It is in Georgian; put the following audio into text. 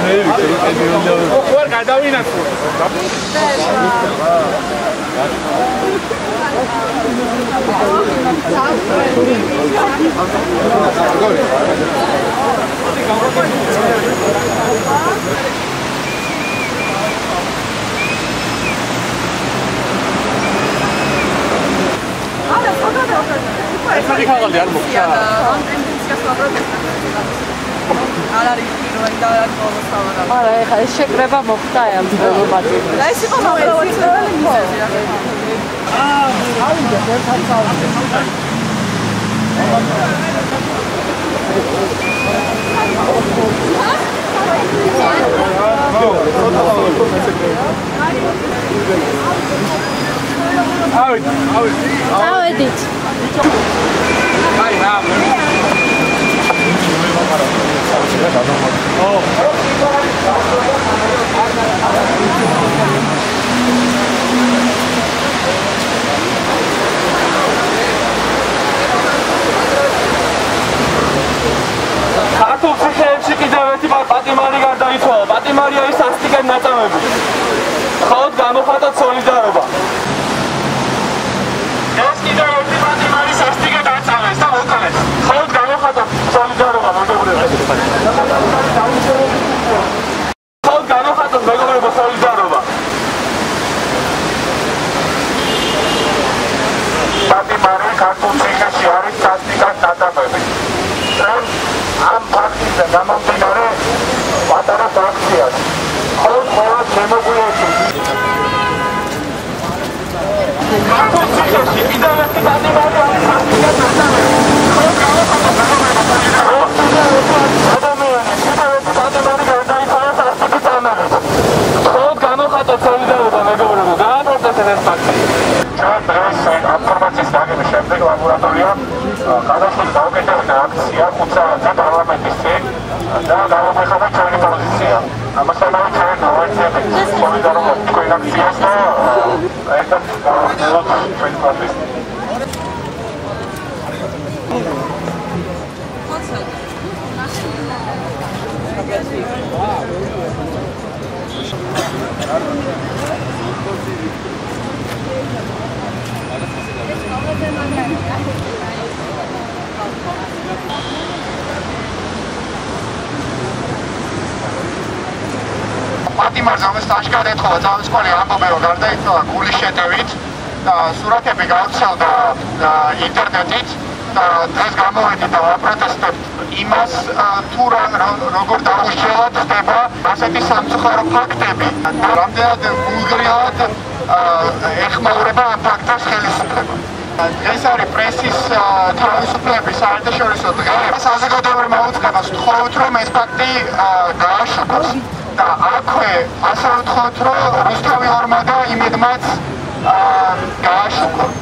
What გადავინახო. ესეთი ხალხი არ მოხდა. არ არის პირველი და არ მოსავლა. არა, ეხლა ეს შეკრება მოხდა ამ დიპლომატი. და ეს იყო მოვაცილებელი მიზეზი რა. ავიდა ერთად წავიდა. ავედით. აი რა. ქართულ ციხეებში კიდევ ერთი პატიმარი გარდაიცვალა. პატიმარია ის სასტიკად ნაწამები. მხოლოდ გამოხატოთ სოლიდარობა. ეს კიდევ ერთი პატიმარი სასტიკად აწამეს და მოკლეს. მხოლოდ გამოხატოთ სოლიდარობა მეგობრებო. მხოლოდ გამოხატოთ მეგობრებო სოლიდარობა. პატიმარი ქართულ ციხეში არის სასტიკად ნაწამები. ამ ფაქტზე გამომდინარე პატარა ფაქტია. მხოლოდ ყველა შემოგვიერთო. ქართულ ციხეში კიდევ ერთი პატიმარი არის სასტიკად ნაწამები. მხოლოდ გამოხატოთ მეგობრებო სოლიდარობა. ადამიანები კიდევ ერთი პატიმარი გარდაიცვალა სასტიკით წამებით. მხოლოდ გამოხატოთ სოლიდარობა მეგობრებო. გააკეთეთ ეს ფაქტი. ჩვენ დღეს ინფორმაციის დაგების შემდეგ ლაბორატორიამ გადასული გაუკეთებდა აქცია 5 საათზე პარლამენტის წინ და გამოგვიხადა ჩვენი პოზიცია. ამასთანავე ჩვენ ვაიძებით სოლიდარობას თქვენ აქციას და ერთად გავახსენოთ ჩვენი პარტიის. პატიმარს ამას აღშკარად ეთხოვა ძალისხმევი ამბობენ რომ გარდაიცვალა გულის შეტევით და სურათები გავრცელდა ინტერნეტით და დღეს გამოვედი და ვაპროტესტებთ იმას თუ როგორ დაუსჯელად ხდება ასეთი სამწუხარო ფაქტები. რამდენად ვულგარულად ეხმაურება ამ ფაქტებს ხელისუფლება. დღეს არის პრესის თავისუფლების საერთაშორისო დღე. საზოგადოებრივ მოუწყებას ვთხოვთ რომ ეს ფაქტი გააშუქოს. და აქვე ასე ვთხოვთ რომ რუსთავი ორმადა იმედმაც გააშუქოს.